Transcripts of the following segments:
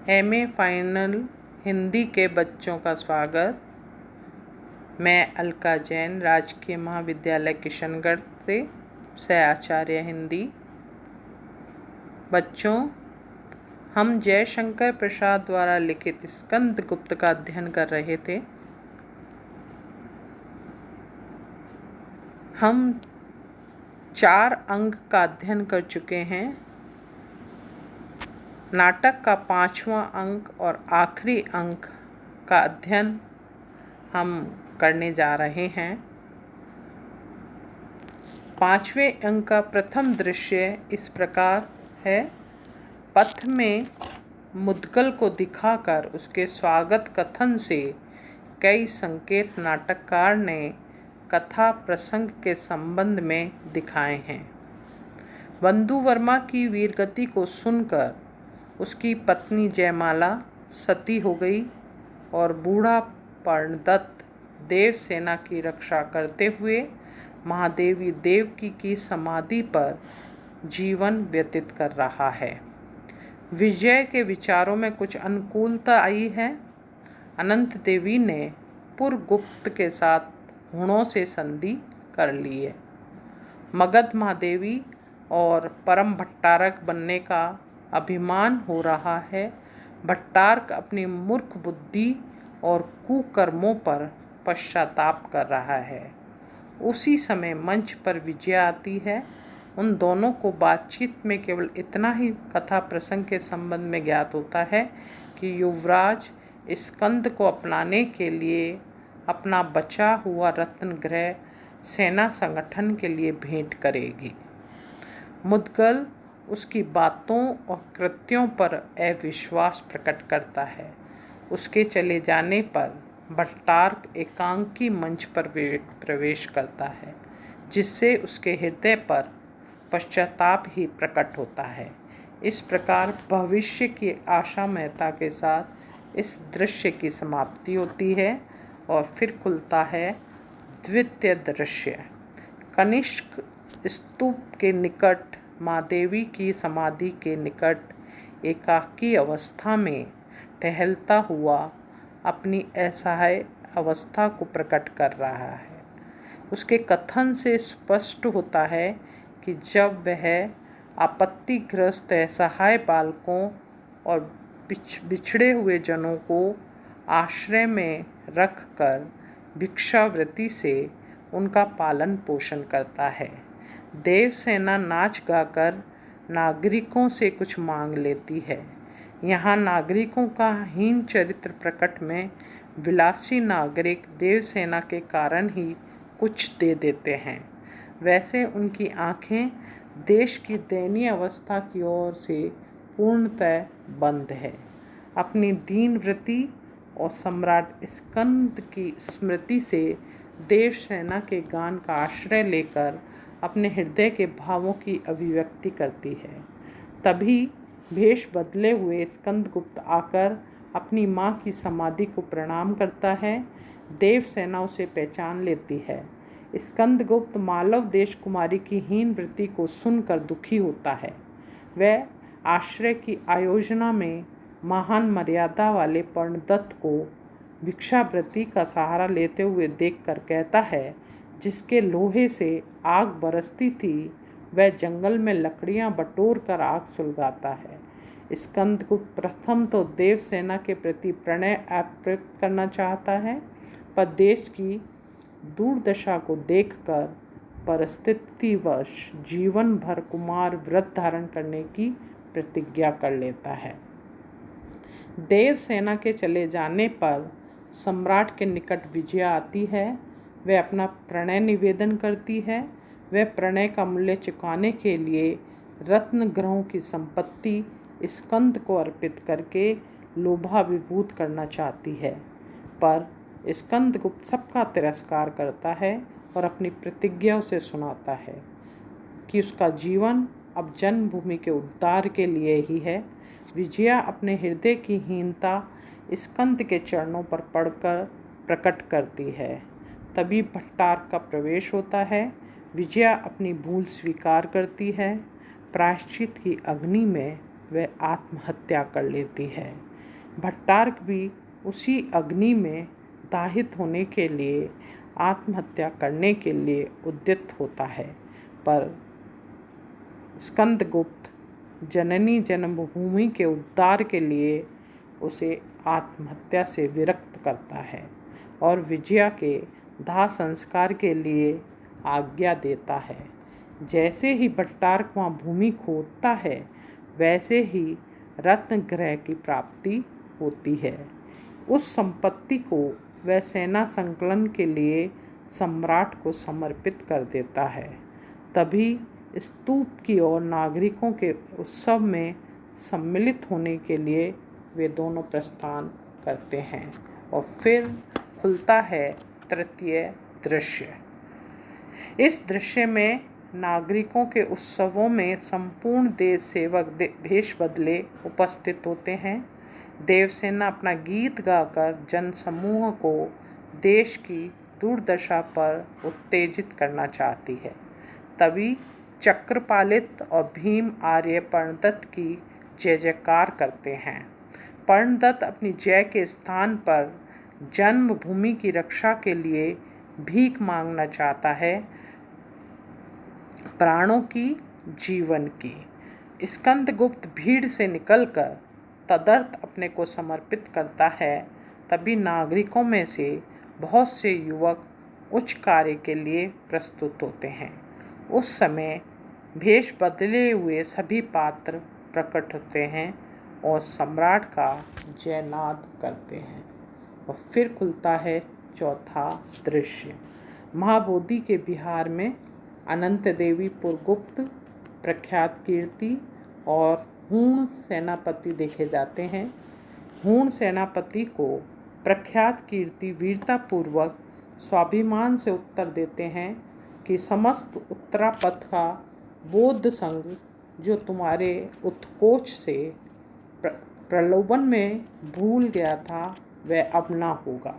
MA final Hindi के बच्चों का स्वागत। मैं अलका जैन, राजकीय महाविद्यालय किशनगढ़ से सह आचार्य हिंदी। बच्चों, हम जयशंकर प्रसाद द्वारा लिखित स्कंदगुप्त का अध्ययन कर रहे थे। हम 4 अंक का अध्ययन कर चुके हैं। नाटक का 5वां अंक और आखिरी अंक का अध्ययन हम करने जा रहे हैं। 5वें अंक का प्रथम दृश्य इस प्रकार है। पथ में मुद्गल को दिखाकर उसके स्वागत कथन से कई संकेत नाटककार ने कथा प्रसंग के संबंध में दिखाए हैं। बंधु वर्मा की वीरगति को सुनकर उसकी पत्नी जयमाला सती हो गई और बूढ़ा पर्णदत्त देवसेना की रक्षा करते हुए महादेवी देवकी की समाधि पर जीवन व्यतीत कर रहा है। विजय के विचारों में कुछ अनुकूलता आई है। अनंत देवी ने पुरगुप्त के साथ हुणों से संधि कर ली है। मगध महादेवी और परम भट्टारक बनने का अभिमान हो रहा है। भट्टारक अपनी मूर्ख बुद्धि और कुकर्मों पर पश्चाताप कर रहा है। उसी समय मंच पर विजया आती है। उन दोनों को बातचीत में केवल इतना ही कथा प्रसंग के संबंध में ज्ञात होता है कि युवराज स्कंद को अपनाने के लिए अपना बचा हुआ रत्नगृह सेना संगठन के लिए भेंट करेगी। मुद्गल उसकी बातों और कृत्यों पर अविश्वास प्रकट करता है। उसके चले जाने पर भट्टारक एकांकी मंच पर प्रवेश करता है, जिससे उसके हृदय पर पश्चाताप ही प्रकट होता है। इस प्रकार भविष्य की आशामयता के साथ इस दृश्य की समाप्ति होती है और फिर खुलता है द्वितीय दृश्य। कनिष्क स्तूप के निकट महादेवी की समाधि के निकट एकाकी अवस्था में टहलता हुआ अपनी असहाय अवस्था को प्रकट कर रहा है। उसके कथन से स्पष्ट होता है कि जब वह आपत्तिग्रस्त असहाय बालकों और बिछड़े हुए जनों को आश्रय में रखकर भिक्षावृत्ति से उनका पालन पोषण करता है। देवसेना नाच गाकर नागरिकों से कुछ मांग लेती है। यहाँ नागरिकों का हीन चरित्र प्रकट में विलासी नागरिक देवसेना के कारण ही कुछ दे देते हैं। वैसे उनकी आंखें देश की दयनीय अवस्था की ओर से पूर्णतः बंद है। अपनी दीनवृत्ति और सम्राट स्कंद की स्मृति से देवसेना के गान का आश्रय लेकर अपने हृदय के भावों की अभिव्यक्ति करती है। तभी भेष बदले हुए स्कंदगुप्त आकर अपनी माँ की समाधि को प्रणाम करता है। देवसेना उसे पहचान लेती है। स्कंदगुप्त मालव देश कुमारी की हीन वृत्ति को सुनकर दुखी होता है। वह आश्रय की आयोजना में महान मर्यादा वाले पर्णदत्त को भिक्षावृत्ति का सहारा लेते हुए देखकर कहता है, जिसके लोहे से आग बरसती थी वह जंगल में लकड़ियां बटोर कर आग सुलगाता है। स्कंदगुप्त प्रथम तो देवसेना के प्रति प्रणय व्यक्त करना चाहता है, पर देश की दुर्दशा को देखकर परिस्थितिवश जीवन भर कुमार व्रत धारण करने की प्रतिज्ञा कर लेता है। देवसेना के चले जाने पर सम्राट के निकट विजया आती है। वह अपना प्रणय निवेदन करती है। वह प्रणय का मूल्य चुकाने के लिए रत्नगृहों की संपत्ति स्कंद को अर्पित करके लोभाभिभूत करना चाहती है, पर स्कंदगुप्त सबका तिरस्कार करता है और अपनी प्रतिज्ञा उसे सुनाता है कि उसका जीवन अब जन्मभूमि के उद्धार के लिए ही है। विजया अपने हृदय की हीनता स्कंद के चरणों पर पड़कर प्रकट करती है। तभी भट्टारक का प्रवेश होता है। विजया अपनी भूल स्वीकार करती है। प्रायश्चित की अग्नि में वह आत्महत्या कर लेती है। भट्टारक भी उसी अग्नि में दाहित होने के लिए आत्महत्या करने के लिए उद्यत होता है, पर स्कंदगुप्त जननी जन्मभूमि के उद्धार के लिए उसे आत्महत्या से विरक्त करता है और विजया के दाह संस्कार के लिए आज्ञा देता है। जैसे ही भट्टारक वहाँ भूमि खोदता है, वैसे ही रत्न ग्रह की प्राप्ति होती है। उस संपत्ति को वह सेना संकलन के लिए सम्राट को समर्पित कर देता है। तभी स्तूप की ओर नागरिकों के उत्सव में सम्मिलित होने के लिए वे दोनों प्रस्थान करते हैं और फिर खुलता है तृतीय दृश्य। इस दृश्य में नागरिकों के उत्सवों में संपूर्ण देश सेवक भेष बदले उपस्थित होते हैं। देवसेना अपना गीत गाकर जनसमूह को देश की दुर्दशा पर उत्तेजित करना चाहती है। तभी चक्रपालित और भीम आर्य पर्णदत्त की जय जयकार करते हैं। पर्णदत्त अपनी जय के स्थान पर जन्मभूमि की रक्षा के लिए भीख मांगना चाहता है, प्राणों की, जीवन की। स्कंदगुप्त भीड़ से निकलकर तदर्थ अपने को समर्पित करता है। तभी नागरिकों में से बहुत से युवक उच्च कार्य के लिए प्रस्तुत होते हैं। उस समय भेष बदले हुए सभी पात्र प्रकट होते हैं और सम्राट का जयनाद करते हैं और फिर खुलता है चौथा दृश्य। महाबोधि के बिहार में अनंत देवी पुरगुप्त, प्रख्यात कीर्ति और हूण सेनापति देखे जाते हैं। हूण सेनापति को प्रख्यात कीर्ति वीरतापूर्वक स्वाभिमान से उत्तर देते हैं कि समस्त उत्तरापथ का बौद्ध संघ जो तुम्हारे उत्कोच से प्रलोभन में भूल गया था, वह अब ना होगा।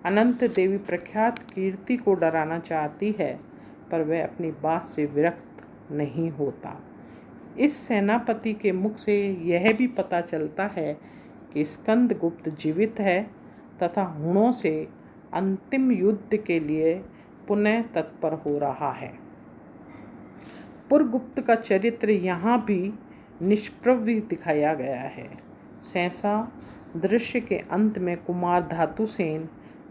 अनंत देवी प्रख्यात कीर्ति को डराना चाहती है, पर वह अपनी बात से विरक्त नहीं होता। इस सेनापति के मुख से यह भी पता चलता है कि स्कंदगुप्त जीवित है तथा हुणों से अंतिम युद्ध के लिए पुनः तत्पर हो रहा है। पुरगुप्त का चरित्र यहाँ भी निष्प्रभ दिखाया गया है। सहसा दृश्य के अंत में कुमार धातुसेन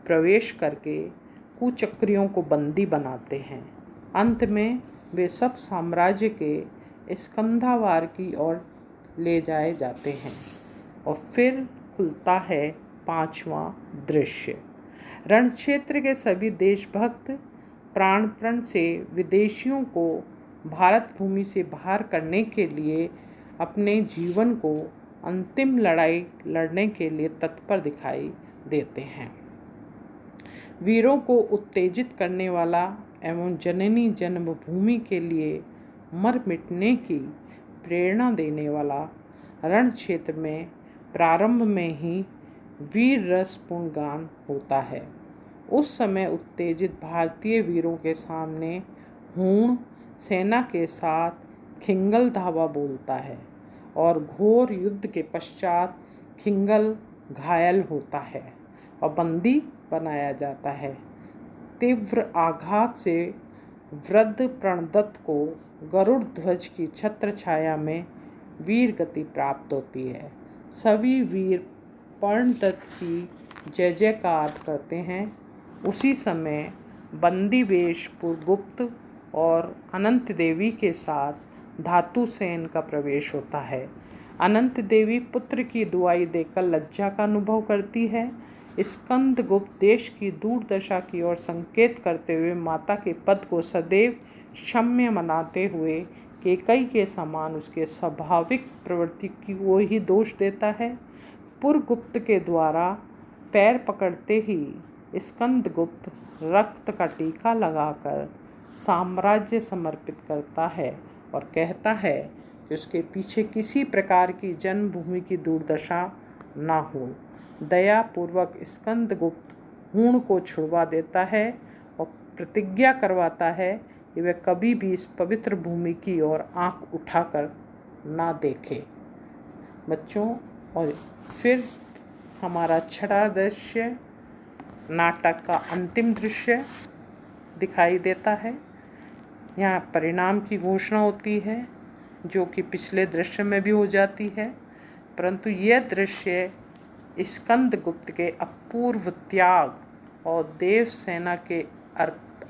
प्रवेश करके कुचक्रियों को बंदी बनाते हैं। अंत में वे सब साम्राज्य के स्कंधावार की ओर ले जाए जाते हैं और फिर खुलता है पांचवा दृश्य। रणक्षेत्र के सभी देशभक्त प्राणपण से विदेशियों को भारत भूमि से बाहर करने के लिए अपने जीवन को अंतिम लड़ाई लड़ने के लिए तत्पर दिखाई देते हैं। वीरों को उत्तेजित करने वाला एवं जननी जन्मभूमि के लिए मर मिटने की प्रेरणा देने वाला रण क्षेत्र में प्रारंभ में ही वीर रसपूर्ण गान होता है। उस समय उत्तेजित भारतीय वीरों के सामने हूण सेना के साथ खिंगल धावा बोलता है और घोर युद्ध के पश्चात खिंगल घायल होता है और बंदी बनाया जाता है। तीव्र आघात से वृद्ध प्रणदत्त को गरुड़ ध्वज की छत्र छाया में वीर गति प्राप्त होती है। सभी वीर प्रणदत्त की जय जयकार करते हैं। उसी समय बंदी वेश पुरगुप्त और अनंत देवी के साथ धातुसेन का प्रवेश होता है। अनंत देवी पुत्र की दुआई देकर लज्जा का अनुभव करती है। स्कंदगुप्त देश की दुर्दशा की ओर संकेत करते हुए माता के पद को सदैव क्षम्य मनाते हुए केकई के समान उसके स्वाभाविक प्रवृत्ति की वो ही दोष देता है। पुरगुप्त के द्वारा पैर पकड़ते ही स्कंदगुप्त रक्त का टीका लगाकर साम्राज्य समर्पित करता है और कहता है कि उसके पीछे किसी प्रकार की जन्मभूमि की दुर्दशा ना हो। दयापूर्वक स्कंदगुप्त हूण को छुड़वा देता है और प्रतिज्ञा करवाता है कि वह कभी भी इस पवित्र भूमि की ओर आंख उठाकर ना देखे। बच्चों, और फिर हमारा छठा दृश्य नाटक का अंतिम दृश्य दिखाई देता है। यहाँ परिणाम की घोषणा होती है, जो कि पिछले दृश्य में भी हो जाती है, परंतु यह दृश्य स्कंदगुप्त के अपूर्व त्याग और देवसेना के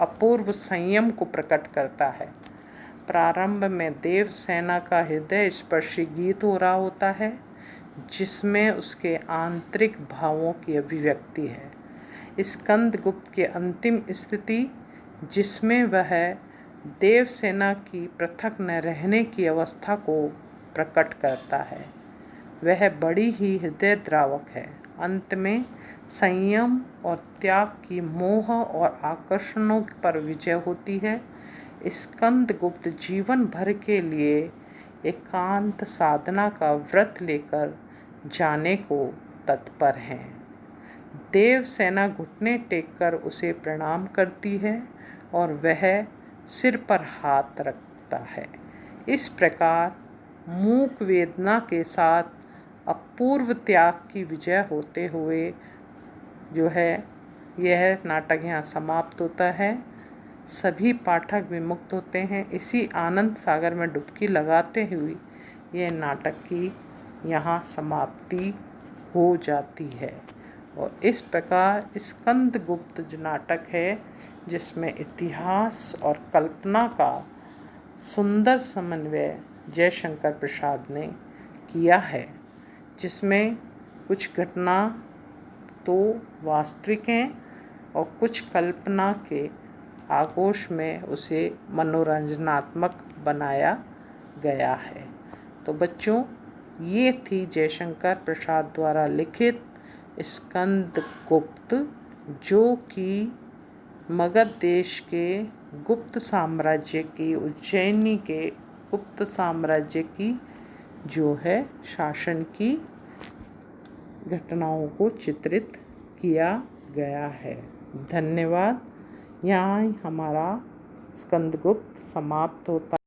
अपूर्व संयम को प्रकट करता है। प्रारंभ में देवसेना का हृदय स्पर्शी गीत हो रहा होता है, जिसमें उसके आंतरिक भावों की अभिव्यक्ति है। स्कंदगुप्त की अंतिम स्थिति, जिसमें वह देवसेना की पृथक न रहने की अवस्था को प्रकट करता है, वह बड़ी ही हृदयद्रावक है। अंत में संयम और त्याग की मोह और आकर्षणों पर विजय होती है। स्कंदगुप्त जीवन भर के लिए एकांत साधना का व्रत लेकर जाने को तत्पर हैं। देवसेना घुटने टेककर उसे प्रणाम करती है और वह सिर पर हाथ रखता है। इस प्रकार मूक वेदना के साथ अपूर्व त्याग की विजय होते हुए जो है यह नाटक यहाँ समाप्त होता है। सभी पाठक विमुक्त होते हैं। इसी आनंद सागर में डुबकी लगाते हुए यह नाटक की यहाँ समाप्ति हो जाती है। और इस प्रकार स्कंदगुप्त जो नाटक है, जिसमें इतिहास और कल्पना का सुंदर समन्वय जयशंकर प्रसाद ने किया है, जिसमें कुछ घटना तो वास्तविक हैं और कुछ कल्पना के आगोश में उसे मनोरंजनात्मक बनाया गया है। तो बच्चों, ये थी जयशंकर प्रसाद द्वारा लिखित स्कंदगुप्त, जो कि मगध देश के गुप्त साम्राज्य की, उज्जैनी के गुप्त साम्राज्य की जो है शासन की घटनाओं को चित्रित किया गया है। धन्यवाद। यहाँ हमारा स्कंदगुप्त समाप्त होता है।